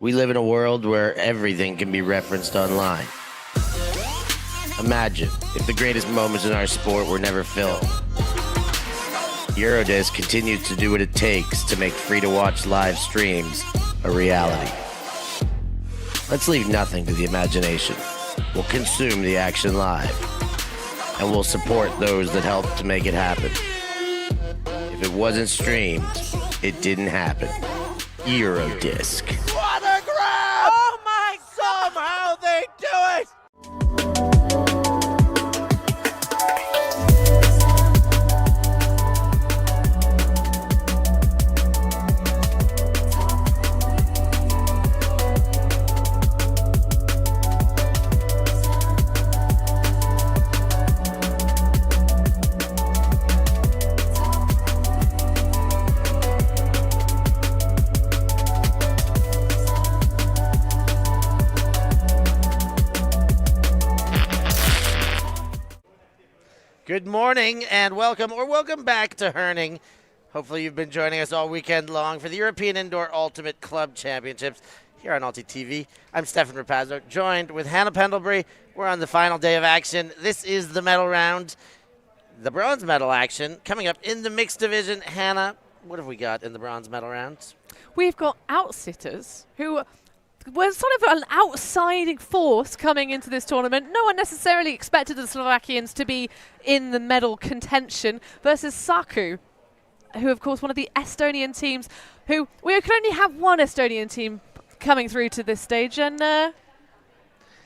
We live in a world where everything can be referenced online. Imagine if the greatest moments in our sport were never filmed. EURODisc continues to do what it takes to make free-to-watch live streams a reality. Let's leave nothing to the imagination. We'll consume the action live, and we'll support those that help to make it happen. If it wasn't streamed, it didn't happen. EURODisc. What a grab! Oh my God! Somehow they do it! Good morning and welcome back to Herning. Hopefully you've been joining us all weekend long for the European Indoor Ultimate Club Championships here on ULTI.TV. I'm Stefan Rapazzo, joined with Hannah Pendlebury. We're on the final day of action. This is the medal round, the bronze medal action coming up in the mixed division. Hannah, what have we got in the bronze medal round? We've got Outsiterz, who was sort of an outside force coming into this tournament. No one necessarily expected the Slovakians to be in the medal contention versus Saku, who, of course, one of the Estonian teams who we could only have one Estonian team coming through to this stage, and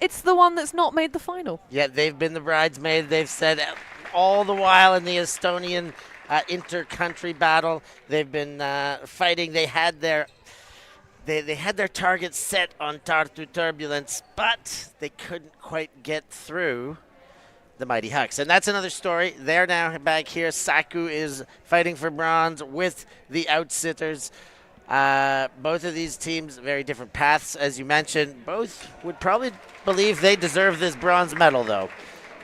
it's the one that's not made the final. Yeah, they've been the bridesmaid. They've said all the while in the Estonian inter-country battle, they've been fighting. They had their targets set on Tartu Turbulence, but they couldn't quite get through the Mighty Hucks. And that's another story. They're now back here. Saku is fighting for bronze with the Outsiterz. Both of these teams, very different paths, as you mentioned. Both would probably believe they deserve this bronze medal, though.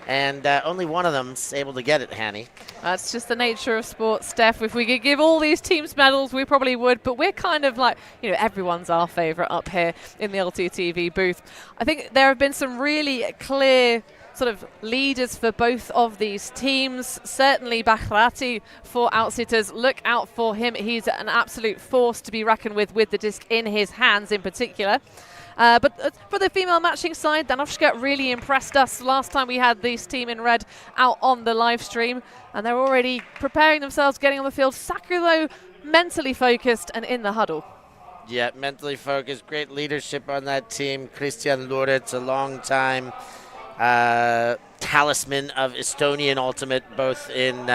And only one of them's able to get it, Hanny. That's just the nature of sports, Steph. If we could give all these teams medals, we probably would. But we're kind of like, everyone's our favourite up here in the ULTI.TV booth. I think there have been some really clear sort of leaders for both of these teams. Certainly Bakrati for Outsiterz. Look out for him. He's an absolute force to be reckoned with the disc in his hands in particular. But for the female matching side, Danovska really impressed us last time we had this team in red out on the live stream. And they're already preparing themselves, getting on the field. Saku, though, mentally focused and in the huddle. Yeah, mentally focused. Great leadership on that team. Christian Luritz, a long time talisman of Estonian Ultimate, both in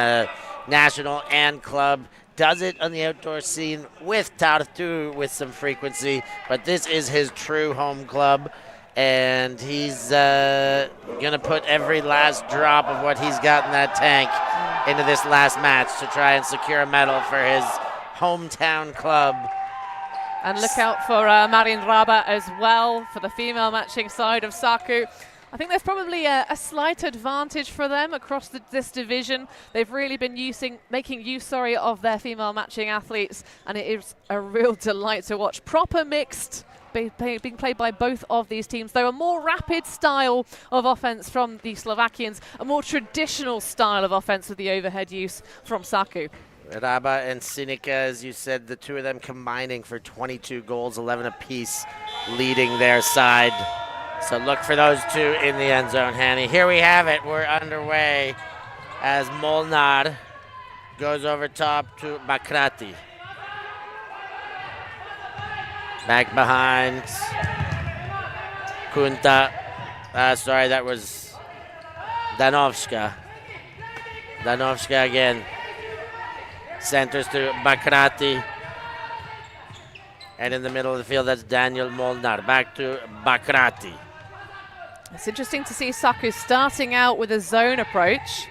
national and club. Does it on the outdoor scene with Tartu with some frequency, but this is his true home club, and he's going to put every last drop of what he's got in that tank into this last match to try and secure a medal for his hometown club. And look out for Marin Raba as well for the female matching side of Saku. I think there's probably a slight advantage for them across this division. They've really been making use of their female matching athletes, and it is a real delight to watch. Proper mixed being played by both of these teams, though a more rapid style of offense from the Slovakians, a more traditional style of offense with the overhead use from Saku. Raba and Sinica, as you said, the two of them combining for 22 goals, 11 apiece, leading their side. So look for those two in the end zone, Hanny. Here we have it. We're underway as Molnar goes over top to Bakrati. Back behind. Kunta. Sorry, that was Danovska. Danovska again. Centers to Bakrati. And in the middle of the field, that's Daniel Molnar. Back to Bakrati. It's interesting to see Saku starting out with a zone approach.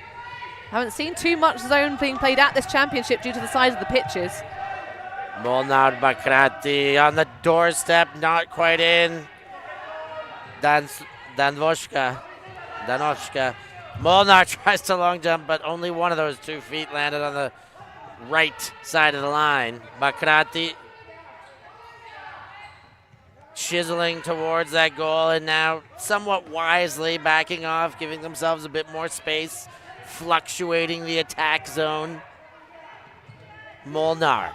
Haven't seen too much zone being played at this championship due to the size of the pitches. Molnar Bakrati on the doorstep, not quite in. Danovska. Molnar tries to long jump, but only one of those 2 feet landed on the right side of the line. Bakrati chiseling towards that goal, and now somewhat wisely backing off, giving themselves a bit more space, fluctuating the attack zone. Molnar.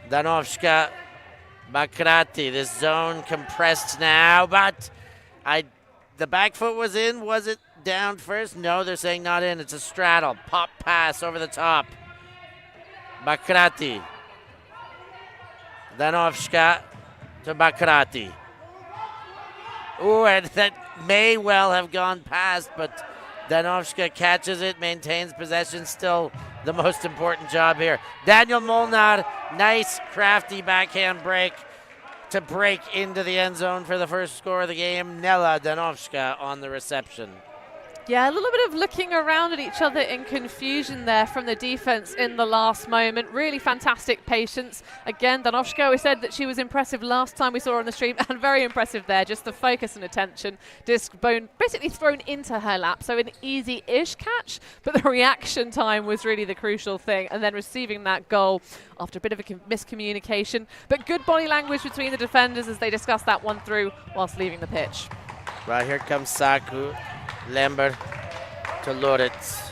Danovska, Bakrati. This zone compressed now, but the back foot was in. Was it down first? No, they're saying not in. It's a straddle. Pop pass over the top. Bakrati. Danovska to Bakrati. Ooh, and that may well have gone past, but Danovska catches it, maintains possession, still the most important job here. Daniel Molnar, nice crafty backhand break to break into the end zone for the first score of the game. Nella Danovska on the reception. Yeah, a little bit of looking around at each other in confusion there from the defense in the last moment. Really fantastic patience. Again, Danovska, we said that she was impressive last time we saw her on the stream, and very impressive there. Just the focus and attention. Disc bone basically thrown into her lap, so an easy-ish catch, but the reaction time was really the crucial thing, and then receiving that goal after a bit of a miscommunication. But good body language between the defenders as they discussed that one through whilst leaving the pitch. Right, here comes Saku. Lambert to Lauritz.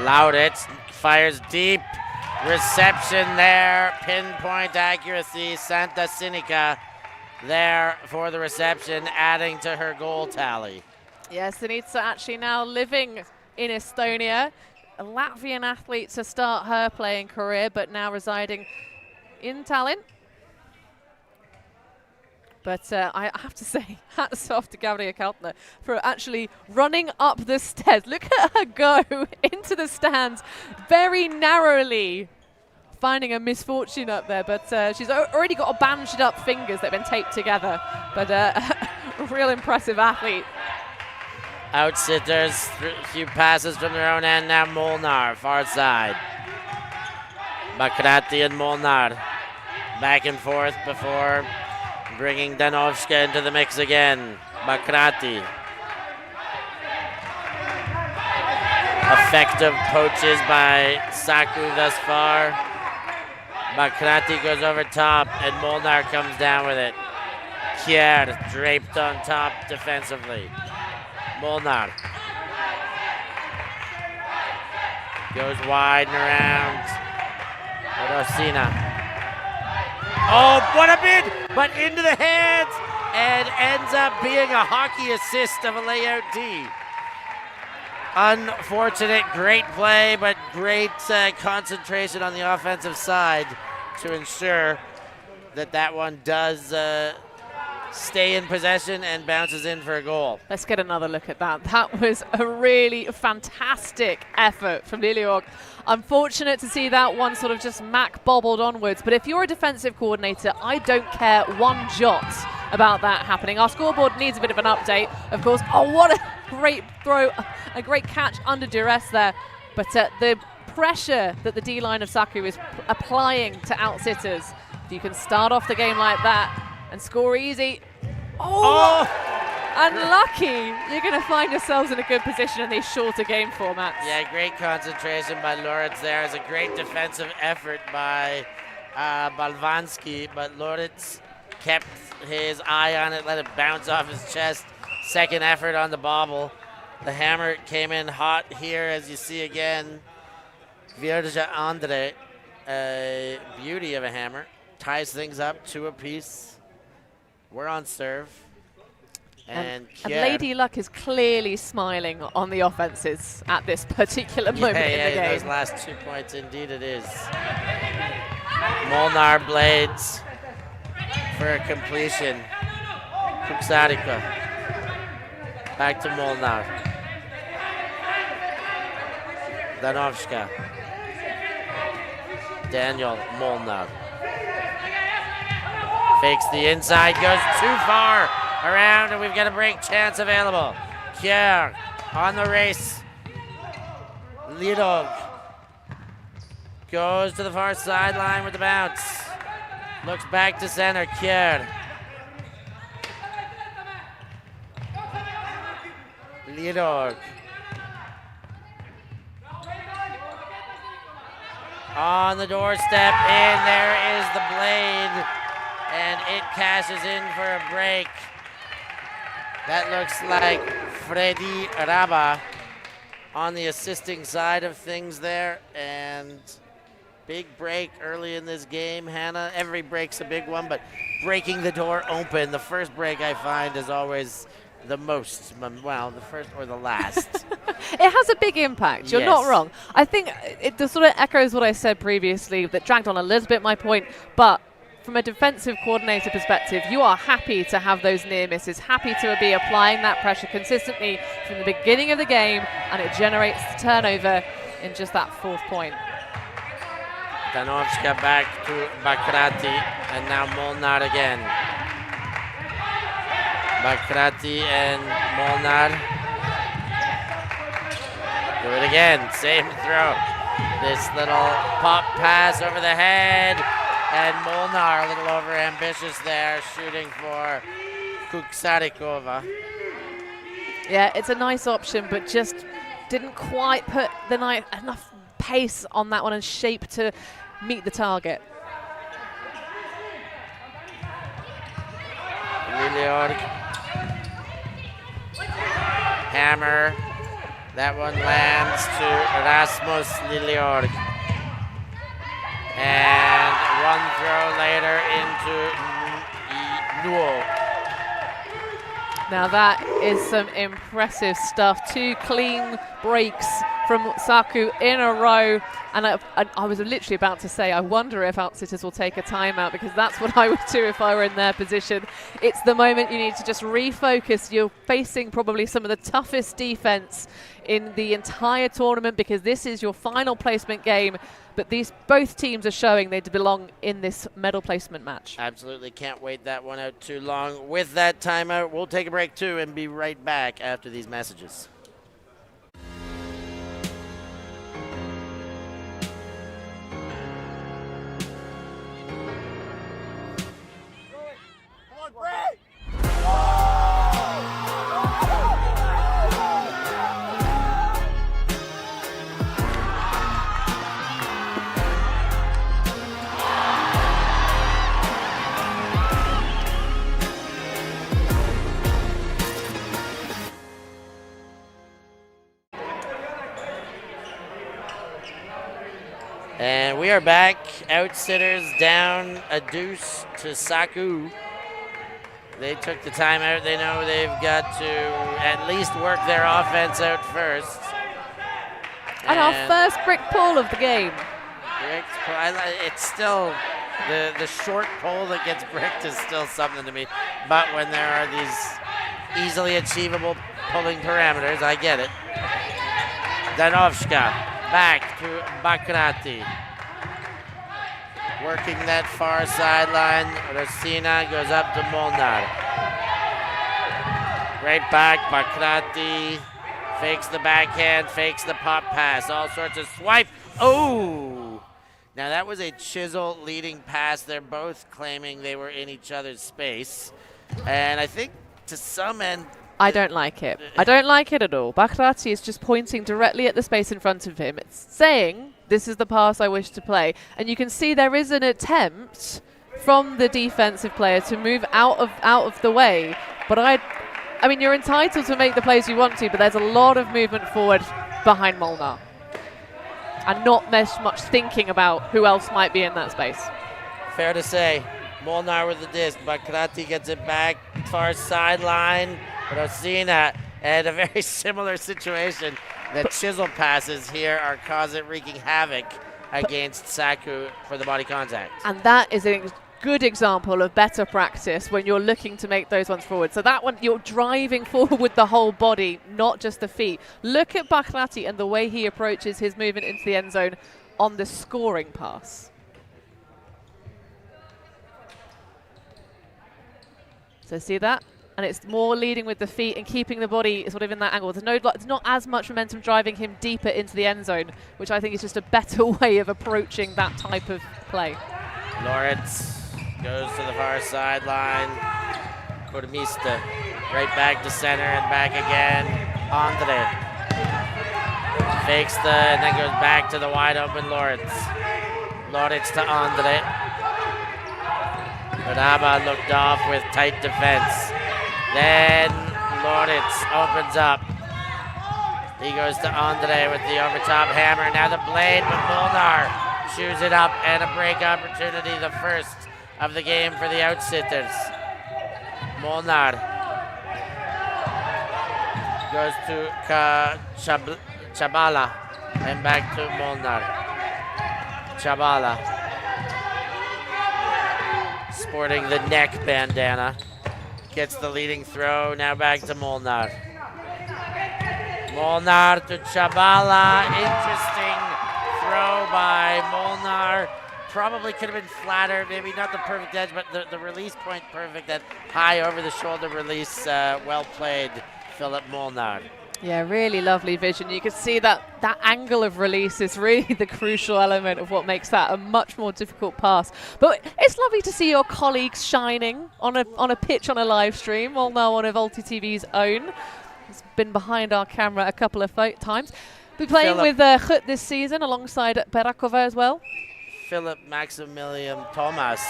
Lauritz fires deep. Reception there. Pinpoint accuracy. Santa Sinica there for the reception, adding to her goal tally. Yes, Danica actually now living in Estonia. A Latvian athlete to start her playing career, but now residing in Tallinn. But I have to say, hats off to Gabriela Kaltner for actually running up the stairs. Look at her go into the stands very narrowly, finding a misfortune up there. But she's already got a bandaged up fingers that have been taped together. But a real impressive athlete. Outsiterz, a few passes from their own end. Now Molnar, far side. Bakrati and Molnar back and forth before bringing Danovska into the mix again. Bakrati. Effective poaches by Saku thus far. Bakrati goes over top and Molnar comes down with it. Kier draped on top defensively. Molnar goes wide and around. Rosina. Oh, what a bid! But into the hands, and ends up being a hockey assist of a layout D. Unfortunate, great play, but great concentration on the offensive side to ensure that that one does stay in possession and bounces in for a goal. Let's get another look at that. That was a really fantastic effort from Liliorg. Unfortunate to see that one sort of just bobbled onwards, but if you're a defensive coordinator, I don't care one jot about that happening. Our scoreboard needs a bit of an update, of course. Oh, what a great throw, a great catch under duress there. But the pressure that the D-line of Saku is applying to Outsiterz, if you can start off the game like that and score easy. Oh! Unlucky. You're going to find yourselves in a good position in these shorter game formats. Yeah, great concentration by Lauritz there. It's a great defensive effort by Balvansky, but Lauritz kept his eye on it, let it bounce off his chest. Second effort on the bobble. The hammer came in hot here, as you see again. Virja Andre, a beauty of a hammer. Ties things up, 2 apiece. We're on serve. And Lady Luck is clearly smiling on the offenses at this particular moment in the game. Those last 2 points, indeed it is. Molnar blades for a completion. Kuksarika. Back to Molnar. Danovska. Daniel Molnar. Fakes the inside, goes too far around, and we've got a break chance available. Kier on the race. Lidog goes to the far sideline with the bounce. Looks back to center, Kier. Lidog. On the doorstep, and there is the blade, and it cashes in for a break. That looks like Freddy Raba on the assisting side of things there, and big break early in this game, Hannah. Every break's a big one, but breaking the door open, the first break I find is always the most, well, the first or the last. It has a big impact. You're not wrong. I think it sort of echoes what I said previously, that dragged on a little bit my point, but from a defensive coordinator perspective, you are happy to have those near misses, happy to be applying that pressure consistently from the beginning of the game, and it generates the turnover in just that 4th point. Danovska back to Bakrati, and now Molnar again. Bakrati and Molnar. Do it again, same throw. This little pop pass over the head, and Molnar a little over ambitious there, shooting for Kuksarikova. Yeah, it's a nice option, but just didn't quite put the enough pace on that one and shape to meet the target. Lilleorg. Hammer. That one lands to Rasmus Lilleorg. And one throw later into Newell. Now that is some impressive stuff. 2 clean breaks from Saku in a row. And I was literally about to say, I wonder if Outsiterz will take a timeout, because that's what I would do if I were in their position. It's the moment you need to just refocus. You're facing probably some of the toughest defense in the entire tournament, because this is your final placement game. But both teams are showing they belong in this medal placement match. Absolutely can't wait that one out too long. With that timeout, we'll take a break too and be right back after these messages. And we are back. Outsiterz down a deuce to Saku. They took the timeout. They know they've got to at least work their offense out first. And our first brick pull of the game. It's still, the short pull that gets bricked is still something to me. But when there are these easily achievable pulling parameters, I get it. Danovska. Back to Bakrati. Working that far sideline. Rosina goes up to Molnar. Right back, Bakrati. Fakes the backhand, fakes the pop pass. All sorts of swipe. Oh! Now that was a chisel leading pass. They're both claiming they were in each other's space. And I think to some end, I don't like it. I don't like it at all. Bakrati is just pointing directly at the space in front of him. It's saying, this is the pass I wish to play. And you can see there is an attempt from the defensive player to move out of the way. But I mean, you're entitled to make the plays you want to, but there's a lot of movement forward behind Molnar. And not much thinking about who else might be in that space. Fair to say. Molnar with the disc. Bakrati gets it back. Far sideline. Rosina, and a very similar situation. The chisel passes here are wreaking havoc against Saku for the body contact. And that is a good example of better practice when you're looking to make those ones forward. So that one, you're driving forward with the whole body, not just the feet. Look at Bakrati and the way he approaches his movement into the end zone on the scoring pass. So see that? And it's more leading with the feet and keeping the body sort of in that angle. There's not as much momentum driving him deeper into the end zone, which I think is just a better way of approaching that type of play. Lawrence goes to the far sideline. Kormista right back to center and back again. Andre fakes and then goes back to the wide open Lawrence. Loritz to Andre. Taraba looked off with tight defense. Then Loritz opens up. He goes to Andre with the overtop hammer. Now the blade, but Molnar chews it up, and a break opportunity, the first of the game for the Outsiterz. Molnar goes to Chabala, and back to Molnar. Chabala sporting the neck bandana. Gets the leading throw, now back to Molnar. Molnar to Chabala. Interesting throw by Molnar. Probably could have been flatter, maybe not the perfect edge, but the release point perfect. That high over the shoulder release, well played, Philip Molnar. Yeah, really lovely vision. You can see that angle of release is really the crucial element of what makes that a much more difficult pass. But it's lovely to see your colleagues shining on a pitch on a live stream, all now one of ULTI.TV's own. He's been behind our camera a couple of times. Be playing with Gut this season alongside Berakova as well. Philip Maximilian Thomas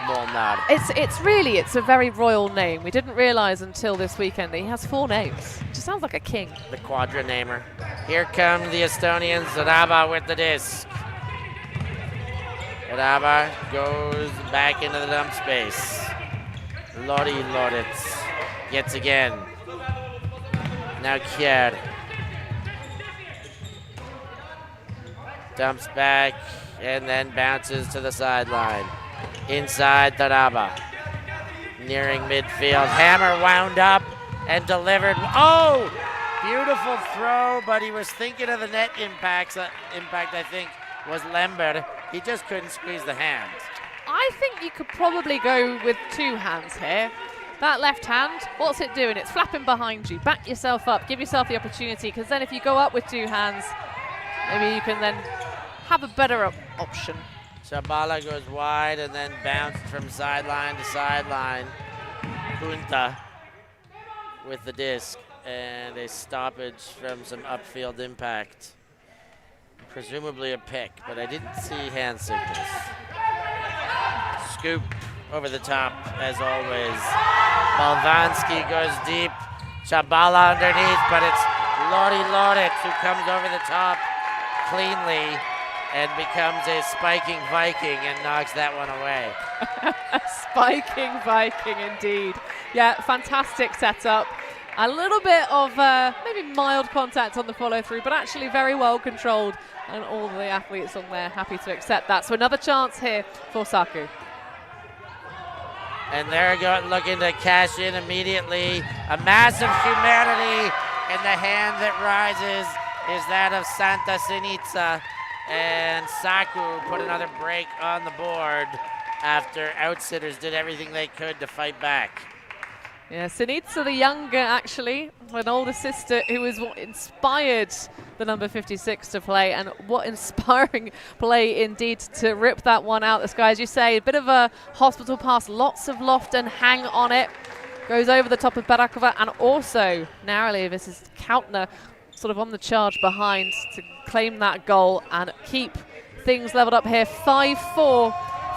Molnar. It's a very royal name. We didn't realize until this weekend that he has 4 names. Just sounds like a king. The quadranamer. Here come the Estonians. Raba with the disc. Raba goes back into the dump space. Loritz gets again. Now Kjær. Dumps back and then bounces to the sideline. Inside Taraba. Nearing midfield. Hammer wound up and delivered. Oh! Beautiful throw, but he was thinking of the net impact, I think, was Lember. He just couldn't squeeze the hands. I think you could probably go with 2 hands here. That left hand, what's it doing? It's flapping behind you. Back yourself up. Give yourself the opportunity, because then if you go up with 2 hands, maybe you can then have a better option. Chabala goes wide and then bounced from sideline to sideline. Punta with the disc and a stoppage from some upfield impact. Presumably a pick, but I didn't see hand signals. Scoop over the top, as always. Balvansky goes deep. Chabala underneath, but it's Loritz who comes over the top cleanly and becomes a spiking Viking and knocks that one away. Spiking Viking indeed. Yeah, fantastic setup. A little bit of maybe mild contact on the follow through, but actually very well controlled, and all the athletes on there happy to accept that. So another chance here for Saku. And they're looking to cash in immediately. A massive humanity, and the hand that rises is that of Santa Sinica. And Saku put another break on the board after Outsiterz did everything they could to fight back. Yeah, Sinica the younger, actually, an older sister who was what inspired the number 56 to play, and what inspiring play indeed to rip that one out the sky. As you say, a bit of a hospital pass, lots of loft and hang on it. Goes over the top of Berakova, and also narrowly, this is Kautner sort of on the charge behind to claim that goal and keep things leveled up here. 5-4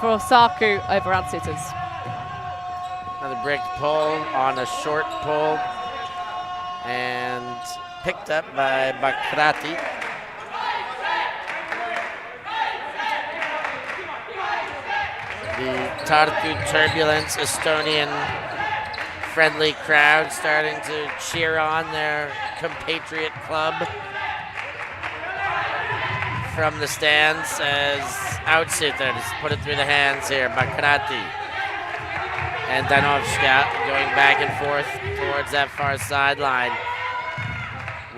for Saku over Outsiterz. Another bricked pull on a short pull and picked up by Bakrati. The Tartu Turbulence Estonian friendly crowd starting to cheer on their compatriot club from the stands as Outsiterz put it through the hands here. Bakrati and Danovska going back and forth towards that far sideline.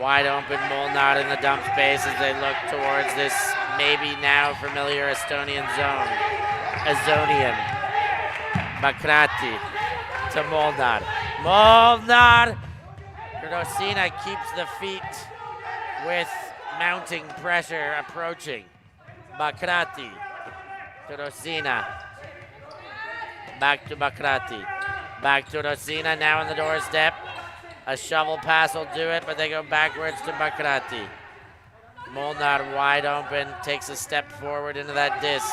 Wide open Molnar in the dump space as they look towards this maybe now familiar Estonian zone. Azonian. Bakrati to Molnar. Molnar! Rosina keeps the feet with mounting pressure approaching. Bakrati to Rosina. Back to Bakrati. Back to Rosina, now on the doorstep. A shovel pass will do it, but they go backwards to Bakrati. Molnar wide open, takes a step forward into that disc.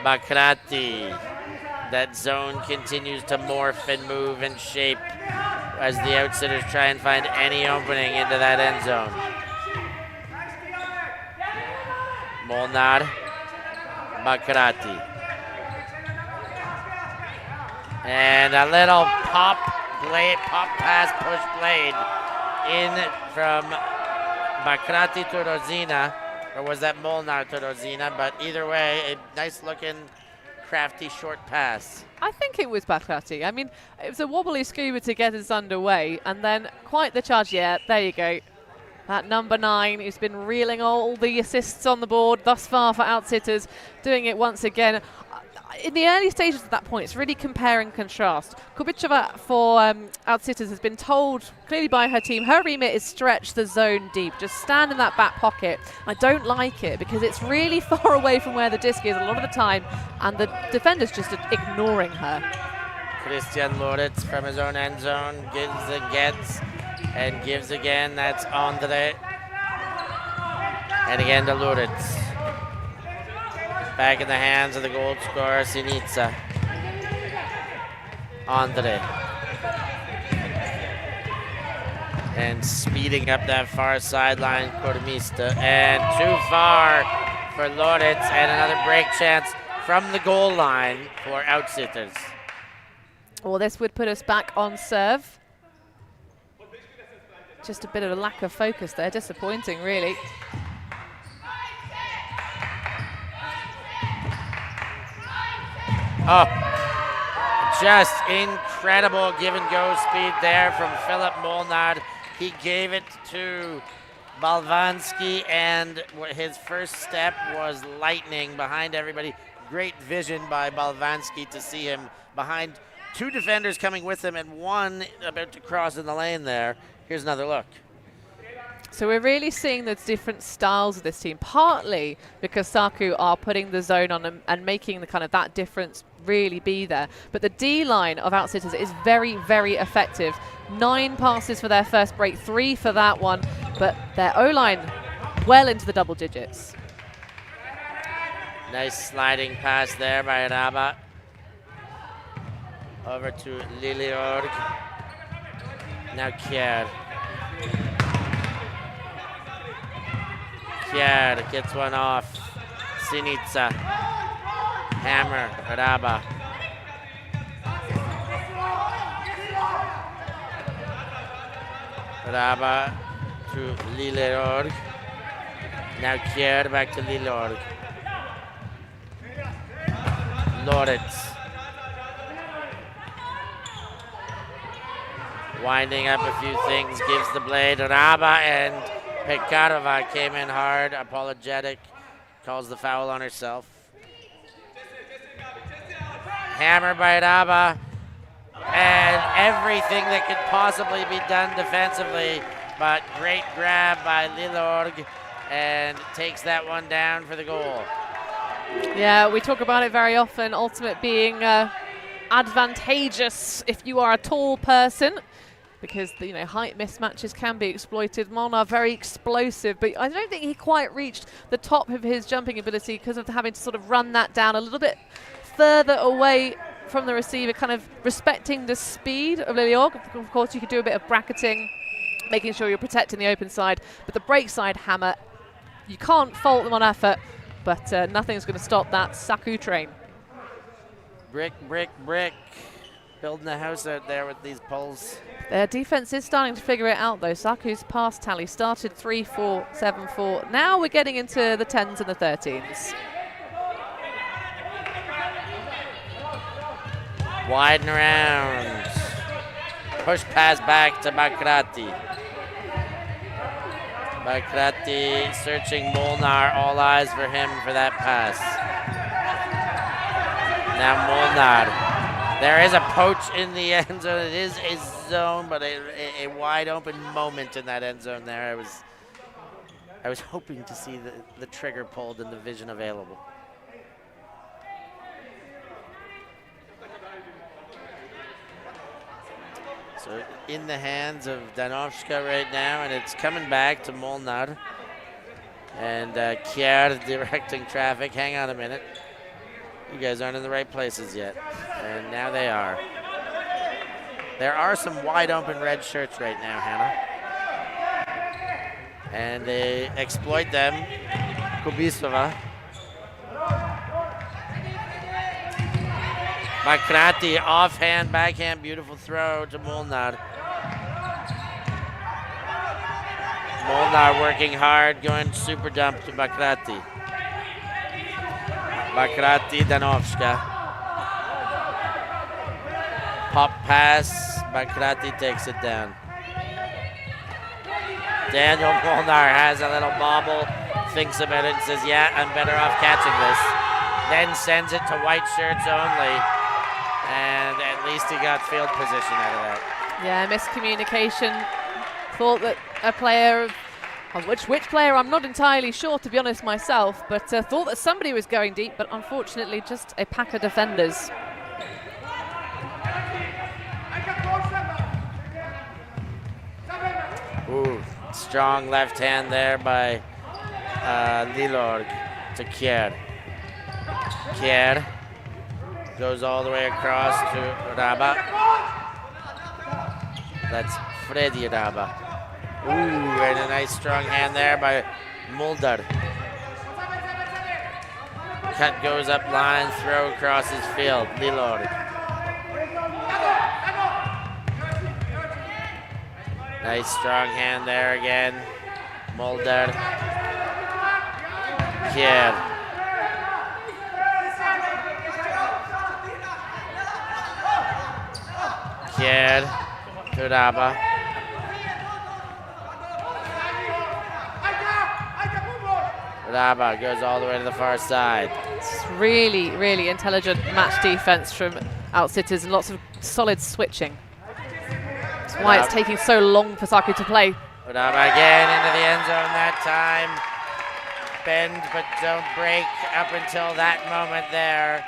Bakrati. That zone continues to morph and move and shape as the Outsitters try and find any opening into that end zone. Molnar, Bakrati. And a little pop pass, push blade in from Bakrati to Rosina, or was that Molnar to Rosina? But either way, a nice looking, crafty short pass. I think it was Bakrati. I mean, it was a wobbly scuba to get us underway, and then quite the charge. Yeah, there you go. That number 9 who's been reeling all the assists on the board thus far for Outsitters, doing it once again. In the early stages at that point, it's really compare and contrast. Kubicheva for Outsitters has been told clearly by her team, her remit is stretch the zone deep, just stand in that back pocket. I don't like it because it's really far away from where the disc is a lot of the time, and the defender's just ignoring her. Christian Loritz from his own end zone gives and gets and gives again. That's Andre. And again to Loritz. Back in the hands of the goal scorer, Sinica. Andre. And speeding up that far sideline, Kormista. And too far for Loritz, and another break chance from the goal line for Outsitters. Well, this would put us back on serve. Just a bit of a lack of focus there, disappointing really. Oh, just incredible give and go speed there from Philip Molnar. He gave it to Balvansky, and his first step was lightning behind everybody. Great vision by Balvansky to see him behind 2 defenders coming with him and 1 about to cross in the lane there. Here's another look. So we're really seeing the different styles of this team, partly because Saku are putting the zone on them and making the kind of that difference really be there. But the D line of Outsitters is very, very effective. 9 passes for their first break, 3 for that one, but their O line well into the double digits. Nice sliding pass there by Raba. Over to Liliorg. Now Kjær. Kjær gets one off. Sinica. Hammer. Raba. Raba to Liliorg. Now Kjær back to Liliorg. Loritz. Winding up a few things, gives the blade. Raba, and Pekarova came in hard, apologetic, calls the foul on herself. Hammer by Raba, and everything that could possibly be done defensively, but great grab by Liliorg, and takes that one down for the goal. Yeah, we talk about it very often, ultimate being advantageous if you are a tall person, because the, height mismatches can be exploited. Molnar very explosive, but I don't think he quite reached the top of his jumping ability because of having to sort of run that down a little bit further away from the receiver, kind of respecting the speed of Liliorg. Of course, you could do a bit of bracketing, making sure you're protecting the open side, but the break side hammer, you can't fault them on effort, but nothing's going to stop that Saku train. Brick, brick, brick. Building the house out there with these poles. Their defense is starting to figure it out, though. Saku's pass tally started 3-4, 7-4. Now we're getting into the 10s and the 13s. Wide and around. Push pass back to Bakrati. Bakrati searching Molnar. All eyes for him for that pass. Now Molnar. There is a poach in the end zone. It is a zone, but a wide open moment in that end zone there. I was hoping to see the trigger pulled and the vision available. So in the hands of Danovska right now, and it's coming back to Molnar. And Kjær directing traffic. Hang on a minute. You guys aren't in the right places yet. And now they are. There are some wide open red shirts right now, Hannah. And they exploit them. Kubisova. Bakrati offhand, backhand, beautiful throw to Molnar. Molnar working hard, going super dump to Bakrati. Bakrati, Danovska. Pop pass, Bakrati takes it down. Daniel Molnar has a little bobble, thinks about it and says, yeah, I'm better off catching this. Then sends it to white shirts only. And at least he got field position out of that. Yeah, miscommunication. Thought that a player, which player I'm not entirely sure, to be honest myself, but thought that somebody was going deep, but unfortunately just a pack of defenders. Ooh, strong left hand there by Lilorg to Kjær. Kjær goes all the way across to Raba. That's Freddy Raba. Ooh, and a nice strong hand there by Mulder. Cut goes up line, throw crosses field. Lilorg. Nice strong hand there again. Mulder. Kjær. Kjær to Raba. Raba goes all the way to the far side. It's really, really intelligent match defense from Outsiterz and lots of solid switching. That's why it's taking so long for Saku to play. Raba again into the end zone that time. Bend but don't break up until that moment there.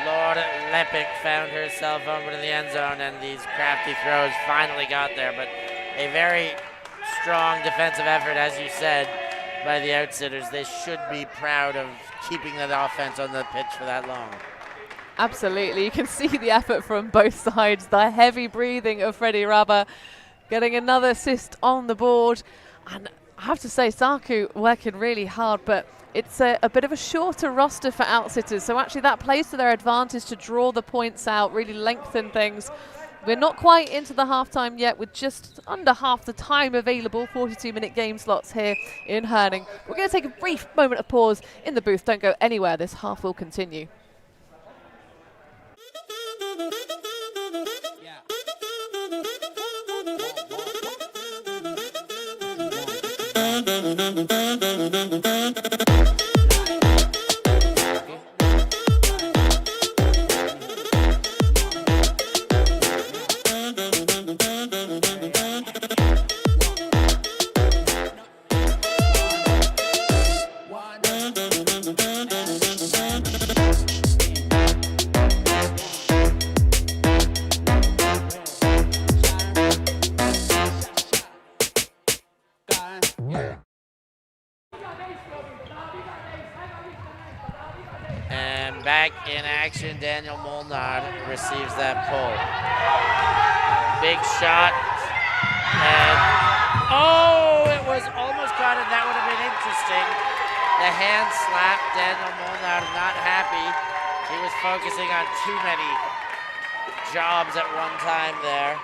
Lord Lepic found herself over to the end zone, and these crafty throws finally got there. But a very strong defensive effort, as you said, by the Outsiterz. They should be proud of keeping that offense on the pitch for that long. Absolutely. You can see the effort from both sides. The heavy breathing of Freddy Raba getting another assist on the board. And I have to say, Saku working really hard, but it's a bit of a shorter roster for Outsiterz, so actually that plays to their advantage to draw the points out, really lengthen things. We're not quite into the halftime yet, with just under half the time available, 42-minute game slots here in Herning. We're going to take a brief moment of pause in the booth. Don't go anywhere, this half will continue. And back in action, Daniel Molnar receives that pull. Big shot. And oh, it was almost caught, and that would have been interesting. The hand slap, Daniel Molnar not happy. He was focusing on too many jobs at one time there.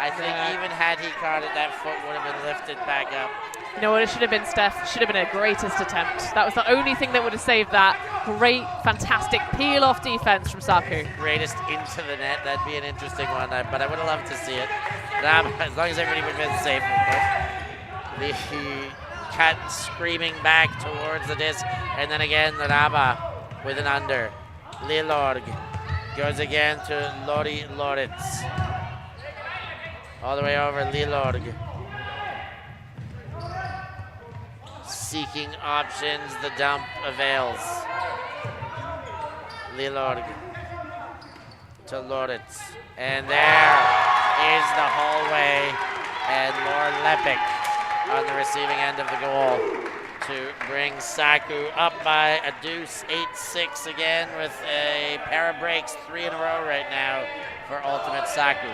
I think even had he caught it, that foot would have been lifted back up. You know what, it should have been, Steph. It should have been a greatest attempt. That was the only thing that would have saved that. Great, fantastic peel-off defense from Saku. Greatest into the net. That'd be an interesting one, but I would have loved to see it. As long as everybody would have been safe, of course. The cut screaming back towards the disc. And then again, Raba with an under. Lilorg goes again to Lori Loritz. All the way over, Lilorg. Seeking options, the dump avails. Lilorg to Loritz. And there is the hallway, and Lord Lepic on the receiving end of the goal to bring Saku up by a deuce, 8-6 again with a pair of breaks, 3 in a row right now for Ultimate Saku.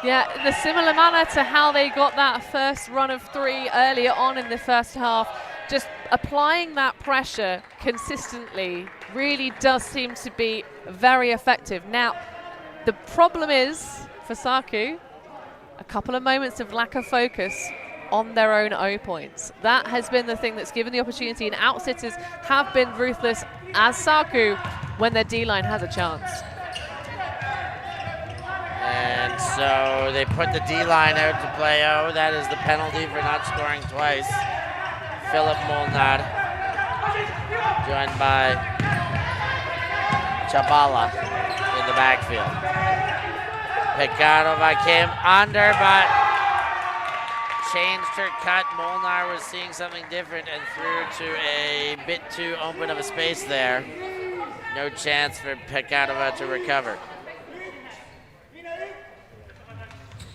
Yeah, in a similar manner to how they got that first run of 3 earlier on in the first half, just applying that pressure consistently really does seem to be very effective. Now, the problem is, for Saku, a couple of moments of lack of focus on their own O points. That has been the thing that's given the opportunity, and Outsiterz have been ruthless as Saku when their D-line has a chance. And so they put the D-line out to play. Oh, that is the penalty for not scoring twice. Philip Molnar, joined by Chabala in the backfield. Pekarova came under, but changed her cut. Molnar was seeing something different and threw to a bit too open of a space there. No chance for Pekarova to recover.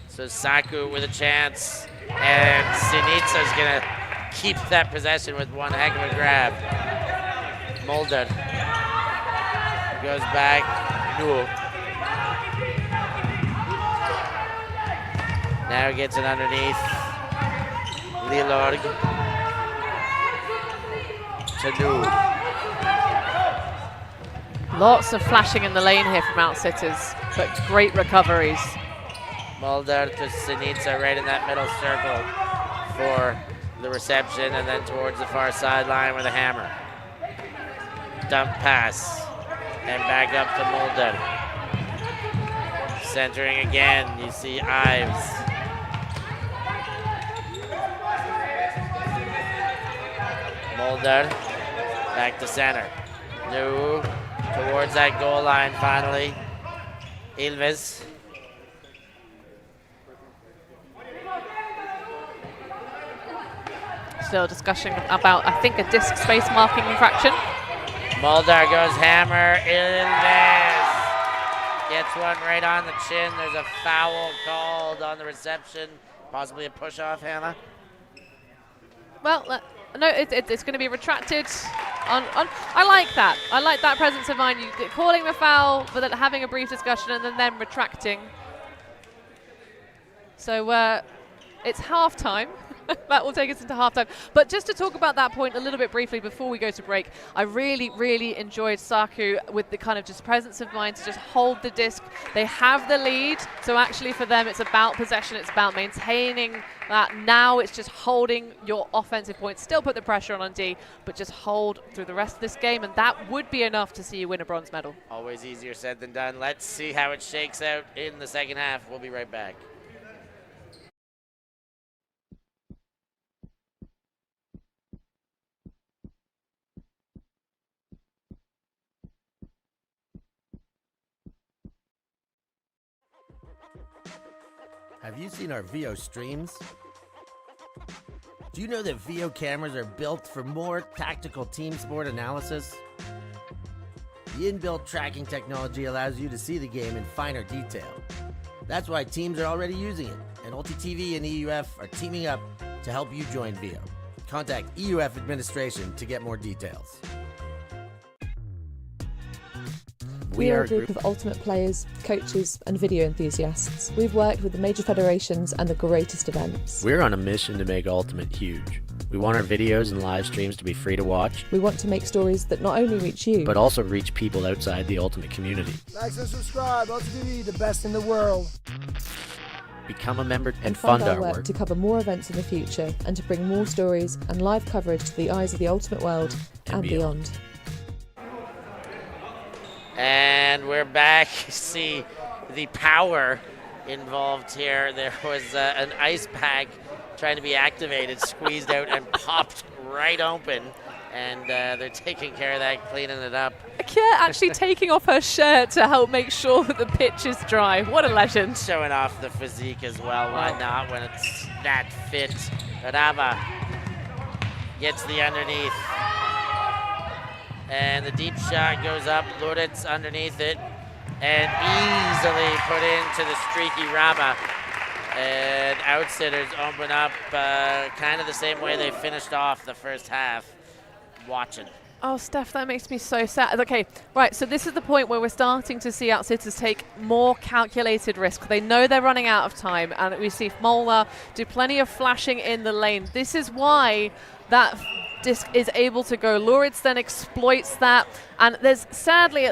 So Saku with a chance, and Sinitsa's gonna keep that possession with one heck of a grab. Mulder goes back. No. Now gets it underneath. Lilorg to Nu. Lots of flashing in the lane here from Outsiterz, but great recoveries. Mulder to Sinitsa right in that middle circle for the reception, and then towards the far sideline with a hammer. Dump pass, and back up to Mulder. Centering again, you see Ives. Mulder, back to center. Nu towards that goal line finally. Ilves. Still discussion about, I think, a disc space marking infraction. Mulder goes hammer. Ilves gets one right on the chin. There's a foul called on the reception. Possibly a push-off, Hannah? Well, no, it's going to be retracted. I like that. I like that presence of mind. You calling the foul, but then having a brief discussion and then retracting. So it's half-time. That will take us into halftime. But just to talk about that point a little bit briefly before we go to break, I really, really enjoyed Saku with the kind of just presence of mind to just hold the disc. They have the lead, so actually for them it's about possession, it's about maintaining that. Now it's just holding your offensive points. Still put the pressure on D, but just hold through the rest of this game, and that would be enough to see you win a bronze medal. Always easier said than done. Let's see how it shakes out in the second half. We'll be right back. Have you seen our VO streams? Do you know that VO cameras are built for more tactical team sport analysis? The inbuilt tracking technology allows you to see the game in finer detail. That's why teams are already using it, and ULTI.TV and EUF are teaming up to help you join VO. Contact EUF administration to get more details. We are a group of ultimate players, coaches and video enthusiasts. We've worked with the major federations and the greatest events. We're on a mission to make Ultimate huge. We want our videos and live streams to be free to watch. We want to make stories that not only reach you, but also reach people outside the Ultimate community. Like and subscribe, ULTI.TV, the best in the world. Become a member and fund fund our work to cover more events in the future and to bring more stories and live coverage to the eyes of the Ultimate world and beyond. And we're back. See the power involved here. There was an ice pack trying to be activated, squeezed out and popped right open. And they're taking care of that, cleaning it up. Kia actually taking off her shirt to help make sure that the pitch is dry. What a legend. Showing off the physique as well. Why not when it's that fit? Rava gets the underneath. And the deep shot goes up. Loretz underneath it. and easily put into the streaky Rama. And Outsiterz open up kind of the same way they finished off the first half. Watching. Oh, Steph, that makes me so sad. Okay, right, so this is the point where we're starting to see Outsiterz take more calculated risk. They know they're running out of time, and we see Molnar do plenty of flashing in the lane. This is why that disc is able to go. Luritz then exploits that, and there's sadly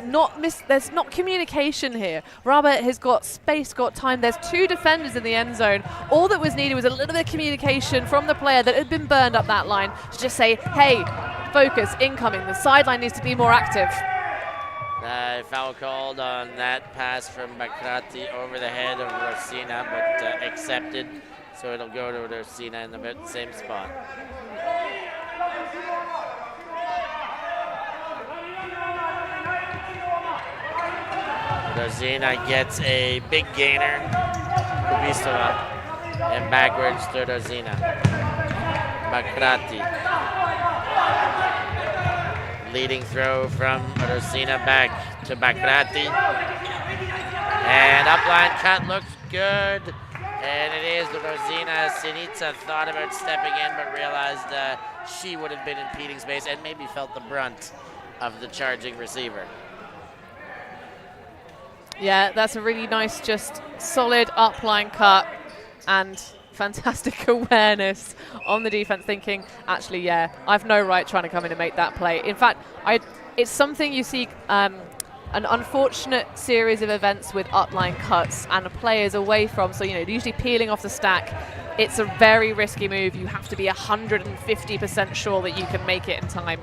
there's not communication here. Robert has got space, got time. There's 2 defenders in the end zone. All that was needed was a little bit of communication from the player that had been burned up that line to just say, hey, focus, incoming. The sideline needs to be more active. Foul called on that pass from Bakrati over the head of Rosina, but accepted, so it'll go to Rosina in the same spot. Rosina gets a big gainer, Kubisova, and backwards to Rosina. Bakrati. Leading throw from Rosina back to Bakrati. And upline cut looks good. And it is Rosina. Sinica thought about stepping in, but realized she would have been impeding space and maybe felt the brunt of the charging receiver. Yeah, that's a really nice, just solid upline cut and fantastic awareness on the defense, thinking, actually, yeah, I've no right trying to come in and make that play. In fact, it's something you see, an unfortunate series of events with upline cuts and players away from, so, usually peeling off the stack. It's a very risky move. You have to be 150% sure that you can make it in time.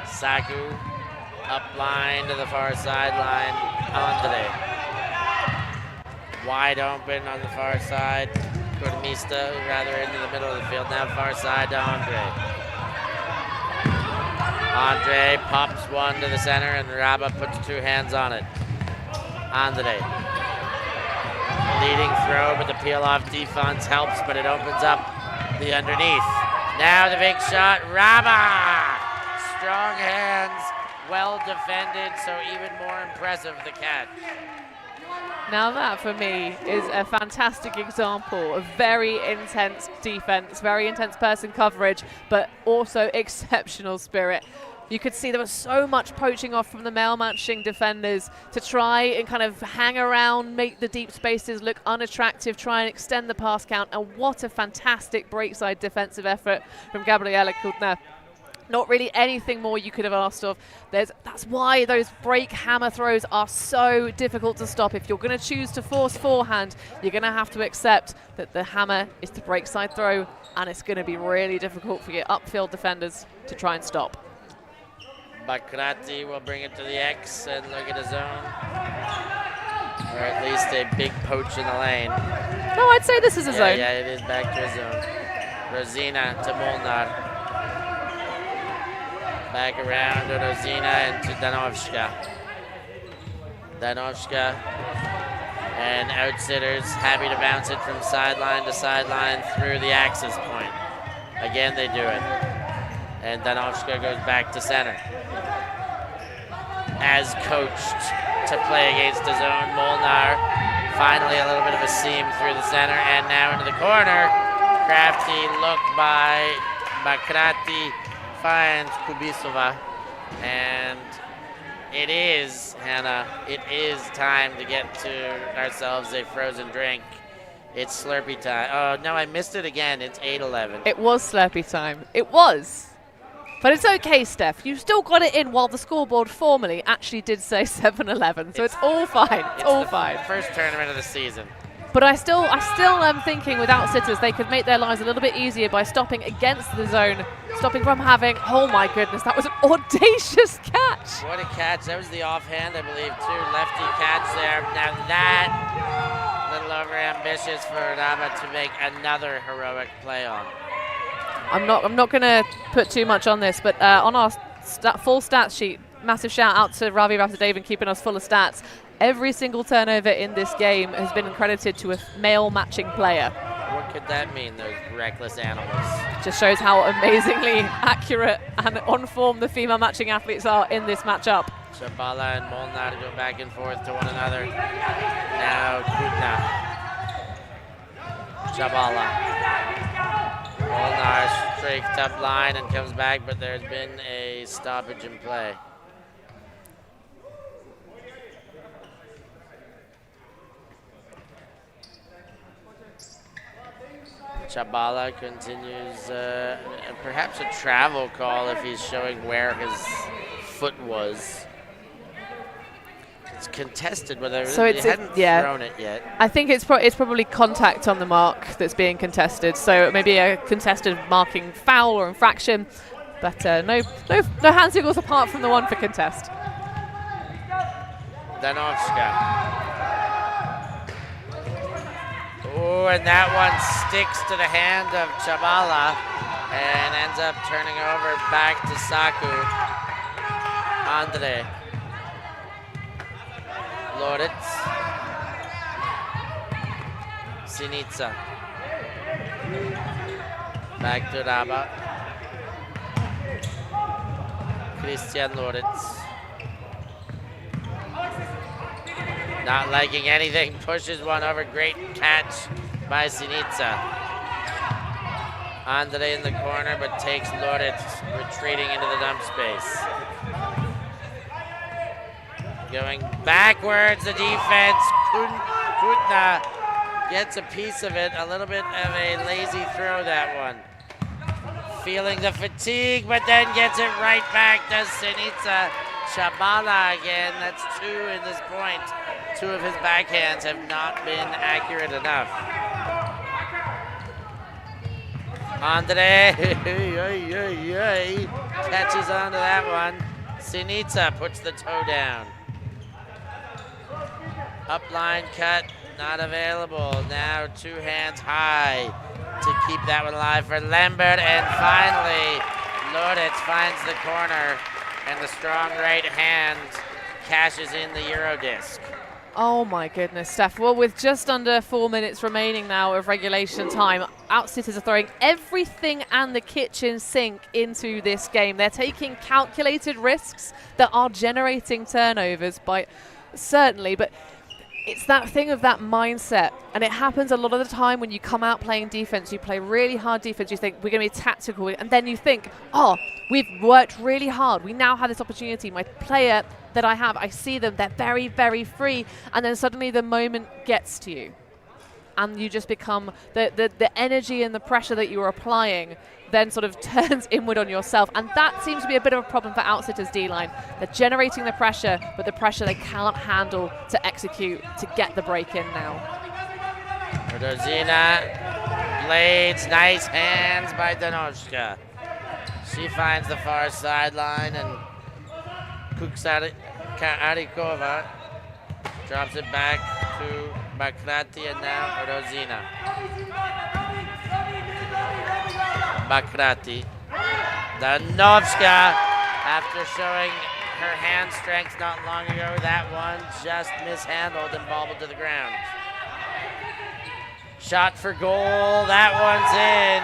Saku up line to the far sideline. Andre. Wide open on the far side. Kurmista rather into the middle of the field. Now far side to Andre. Andre pops one to the center and Raba puts 2 hands on it. Andre. Leading throw, but the peel off defense helps, but it opens up the underneath. Now the big shot. Raba! Strong hands. Well defended, so even more impressive the catch. Now that, for me, is a fantastic example of very intense defense, very intense person coverage, but also exceptional spirit. You could see there was so much poaching off from the male matching defenders to try and kind of hang around, make the deep spaces look unattractive, try and extend the pass count, and what a fantastic breakside defensive effort from Gabriela Kudner. Not really anything more you could have asked of. That's why those break hammer throws are so difficult to stop. If you're going to choose to force forehand, you're going to have to accept that the hammer is the break side throw, and it's going to be really difficult for your upfield defenders to try and stop. Bakrati will bring it to the X and look at his zone. Or at least a big poach in the lane. No, I'd say this is a zone. Yeah, it is back to a zone. Rosina to Molnar. Back around to Rosina and to Danovska. Danovska and Outsiterz happy to bounce it from sideline to sideline through the axis point. Again, they do it. And Danovska goes back to center. As coached to play against the zone, Molnar finally a little bit of a seam through the center and now into the corner. Crafty look by Bakrati. Finds Kubisova, and it is, Hannah, it is time to get to ourselves a frozen drink. It's Slurpee time. Oh, no, I missed it again. It's 8:11. It was Slurpee time. It was. But it's okay, Steph. You still got it in while the scoreboard formally actually did say 7-11, so it's all fine. It's all fine. First tournament of the season. But I still am thinking with Outsiterz they could make their lives a little bit easier by stopping against the zone, stopping from having, oh my goodness, that was an audacious catch. What a catch. That was the offhand, I believe, too. Lefty catch there. Now that, a little overambitious for Rama to make another heroic play on. I'm not going to put too much on this, but on our full stats sheet, massive shout out to Ravi Rasudevan keeping us full of stats. Every single turnover in this game has been credited to a male matching player. What could that mean, those reckless animals? Just shows how amazingly accurate and on form the female matching athletes are in this matchup. Chabala and Molnar go back and forth to one another. Now Kutna. Chabala. Molnar streaked up line and comes back, but there's been a stoppage in play. Chabala continues, perhaps a travel call if he's showing where his foot was. It's contested, but they hadn't thrown it yet. I think it's probably contact on the mark that's being contested. So maybe a contested marking foul or infraction, but no hand signals apart from the one for contest. Danovska. Oh, and that one sticks to the hand of Chabala and ends up turning over back to Saku. Andre. Loritz. Sinica. Back to Raba. Christian Loritz. Not liking anything, pushes one over. Great catch by Sinica. Andre in the corner, but takes Loritz, retreating into the dump space. Going backwards, the defense. Kutna gets a piece of it. A little bit of a lazy throw, that one. Feeling the fatigue, but then gets it right back to Sinica. Chabala again, that's 2 in this point. 2 of his backhands have not been accurate enough. Andre catches onto that one. Sinica puts the toe down. Upline cut, not available. Now 2 hands high to keep that one alive for Lambert. And finally, Loritz finds the corner, and the strong right hand cashes in the Eurodisc. Oh my goodness, Steph. Well, with just under 4 minutes remaining now of regulation time, Outsiterz are throwing everything and the kitchen sink into this game. They're taking calculated risks that are generating turnovers certainly, but it's that thing of that mindset, and it happens a lot of the time when you come out playing defense. You play really hard defense, you think we're going to be tactical, and then you think, oh, we've worked really hard, we now have this opportunity. My player that I have, I see them, they're very, very free, and then suddenly the moment gets to you, and you just become the energy and the pressure that you were applying then sort of turns inward on yourself, and that seems to be a bit of a problem for Outsiterz D-line. They're generating the pressure, but the pressure they cannot handle to execute to get the break in now. Rodozina, blades, nice hands by Danovska. She finds the far sideline, and Arikova drops it back to Bakrati, and now Rodozina. Bakrati. Danovska, after showing her hand strength not long ago, that one just mishandled and bobbled to the ground. Shot for goal, that one's in.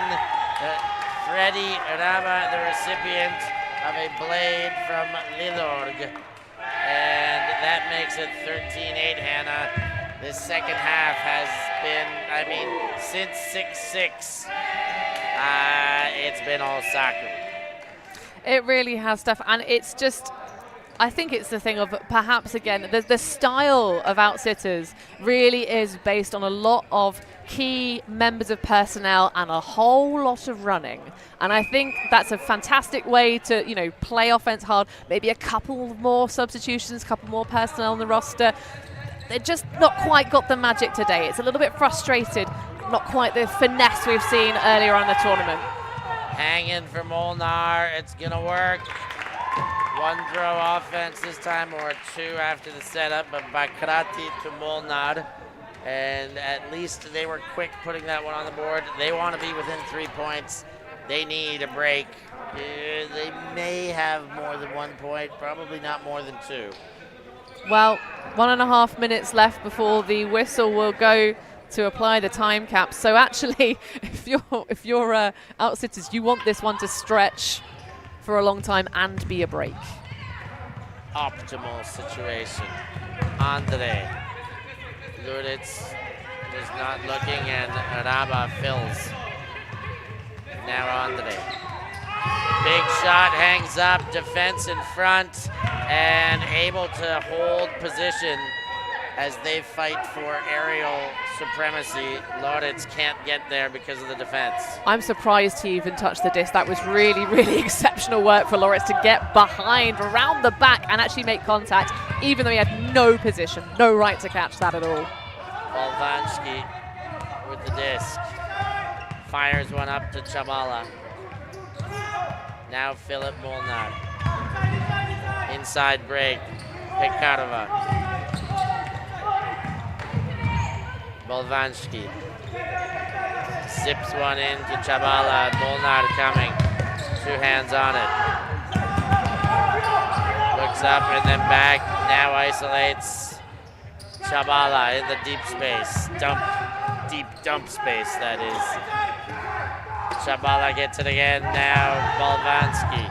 Freddy Raba, the recipient of a blade from Lilorg. And that makes it 13-8, Hannah. This second half has been, since 6-6. It's been all Saku. It really has, stuff, and it's just, I think it's the thing of perhaps again the style of Outsiterz really is based on a lot of key members of personnel and a whole lot of running, and I think that's a fantastic way to play offense hard. Maybe a couple more substitutions, couple more personnel on the roster. They're just not quite got the magic today. It's a little bit frustrated. Not quite the finesse we've seen earlier on in the tournament. Hanging for Molnar, it's gonna work. 1 throw offense this time, or 2 after the setup, but Bakrati to Molnar. And at least they were quick putting that one on the board. They want to be within 3 points. They need a break. They may have more than 1 point, probably not more than 2. Well, 1.5 minutes left before the whistle will go to apply the time cap. So actually, if you're Outsiterz, you want this one to stretch for a long time and be a break. optimal situation. Andre. Luritz is not looking, and Raba fills. Now Andre. Big shot, hangs up, defense in front, and able to hold position as they fight for aerial supremacy. Luritz can't get there because of the defense. I'm surprised he even touched the disc. That was really, really exceptional work for Luritz to get behind, around the back, and actually make contact, even though he had no position, no right to catch that at all. Bolvansky with the disc. Fires one up to Chabala. Now Philip Molnar. Inside break. Pekarova. Bolvansky. Zips one in to Chabala. Molnar coming. 2 hands on it. Looks up and then back. Now isolates Chabala in the deep space. Deep dump space, that is. Chabala gets it again. Now Bolvansky.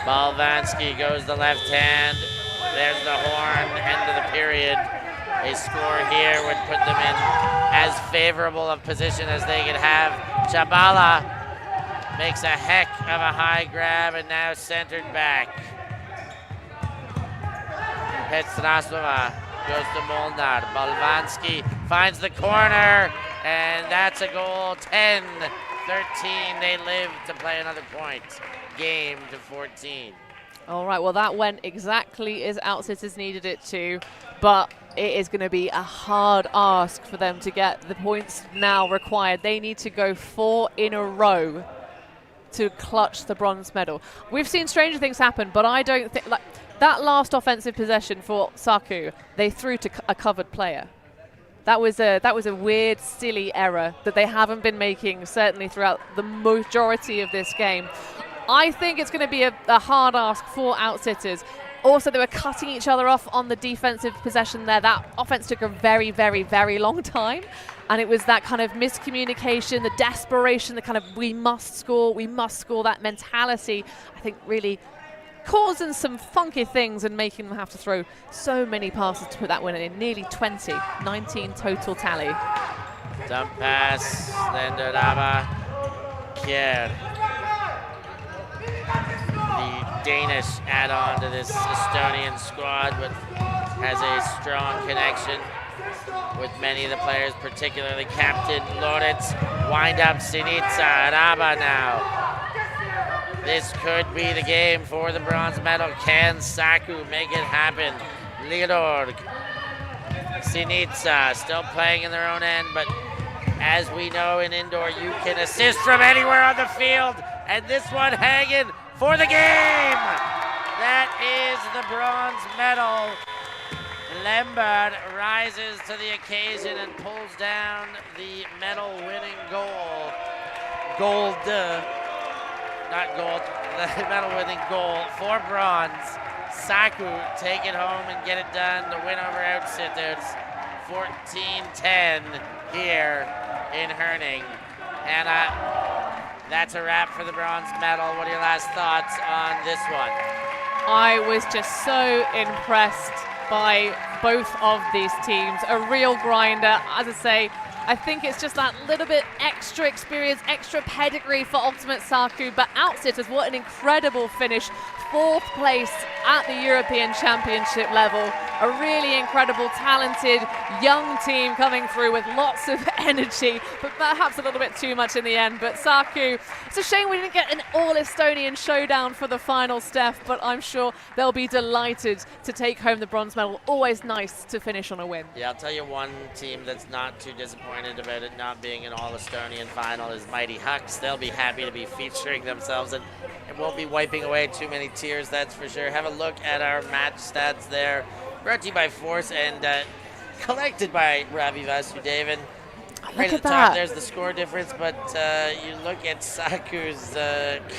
Bolvansky goes the left hand. There's the horn. End of the period. A score here would put them in as favorable of position as they could have. Chabala makes a heck of a high grab and now centered back. Petstrasova goes to Molnar. Bolvansky finds the corner, and that's a goal. 10-13. They live to play another point. Game to 14. All right, well, that went exactly as Outsiterz needed it to, but it is going to be a hard ask for them to get the points now required. They need to go 4 in a row to clutch the bronze medal. We've seen stranger things happen, but I don't think, like, that last offensive possession for Saku, they threw to a covered player. That was a weird, silly error that they haven't been making, certainly throughout the majority of this game. I think it's going to be a hard ask for Outsiterz. Also, they were cutting each other off on the defensive possession there. That offense took a very, very, very long time. And it was that kind of miscommunication, the desperation, the kind of we must score, that mentality, I think really causing some funky things and making them have to throw so many passes to put that win in. Nearly 20, 19 total tally. Dump pass, then to Raba. Kier. The Danish add-on to this Estonian squad, but has a strong connection with many of the players, particularly Captain Luritz. Wind up Sinica, Raba now. This could be the game for the bronze medal. Can Saku make it happen? Lidorg, Sinica still playing in their own end, but as we know in indoor, you can assist from anywhere on the field, and this one hanging for the game. That is the bronze medal. Lembert rises to the occasion and pulls down the medal-winning goal. The medal-winning goal for bronze. Saku take it home and get it done to win over Outsiterz. 14-10 here in Herning. Hannah, that's a wrap for the bronze medal. What are your last thoughts on this one? I was just so impressed by both of these teams. A real grinder. As I say, I think it's just that little bit extra experience, extra pedigree for Ultimate Saku, but Outsiterz, what an incredible finish. 4th place at the European Championship level. A really incredible, talented, young team coming through with lots of energy, but perhaps a little bit too much in the end. But Saku, it's a shame we didn't get an all-Estonian showdown for the final, Steph, but I'm sure they'll be delighted to take home the bronze medal. Always nice to finish on a win. Yeah, I'll tell you one team that's not too disappointed about it not being an all-Estonian final is Mighty Hucks. They'll be happy to be featuring themselves and won't be wiping away too many tears, that's for sure. Have a look at our match stats there. Brought to you by Force and collected by Ravi Vasudevan. Right at the top, there's the score difference, but you look at Saku's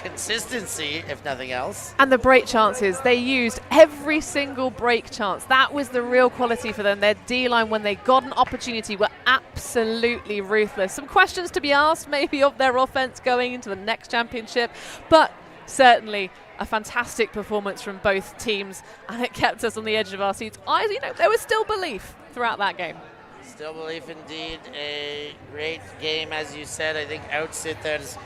consistency, if nothing else. And the break chances, they used every single break chance. That was the real quality for them. Their D-line, when they got an opportunity, were absolutely ruthless. Some questions to be asked, maybe, of their offense going into the next championship, but certainly a fantastic performance from both teams, and it kept us on the edge of our seats. There was still belief throughout that game. Still belief indeed. A great game, as you said. I think Outsiterz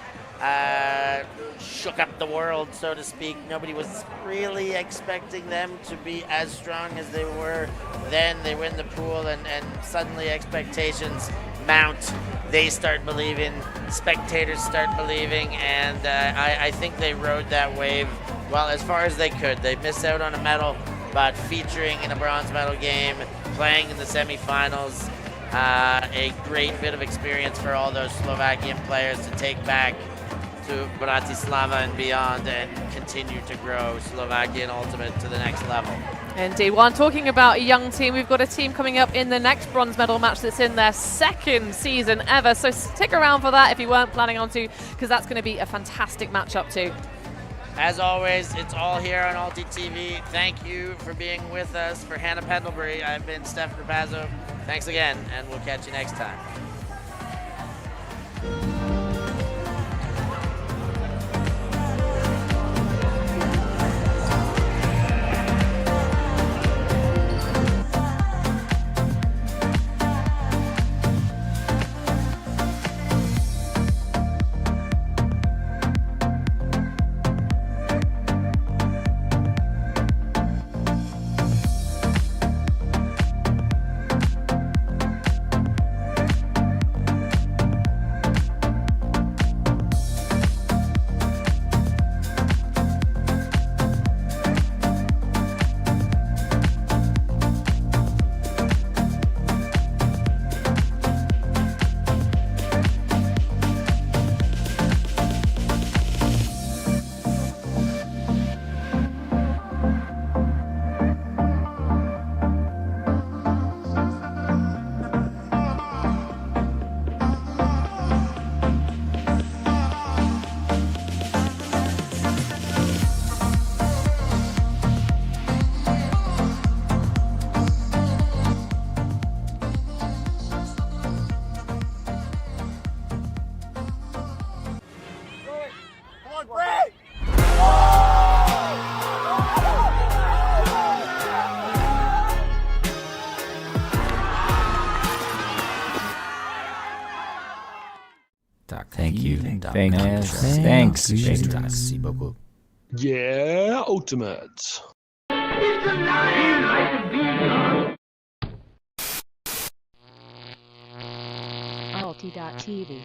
shook up the world, so to speak. Nobody was really expecting them to be as strong as they were then. They win the pool, and suddenly expectations mount. They start believing, spectators start believing, and I think they rode that wave well as far as they could. They missed out on a medal, but featuring in a bronze medal game, playing in the semifinals, a great bit of experience for all those Slovakian players to take back to Bratislava and beyond and continue to grow Slovakian Ultimate to the next level. Indeed. Well, I'm talking about a young team. We've got a team coming up in the next bronze medal match that's in their second season ever. So stick around for that if you weren't planning on to, because that's going to be a fantastic matchup too. As always, it's all here on ULTI.TV. Thank you for being with us. For Hannah Pendlebury, I've been Steph Rapazzo. Thanks again, and we'll catch you next time. Thank you. Thanks. Merci beaucoup. Yeah, Ultimate. ULTI.TV.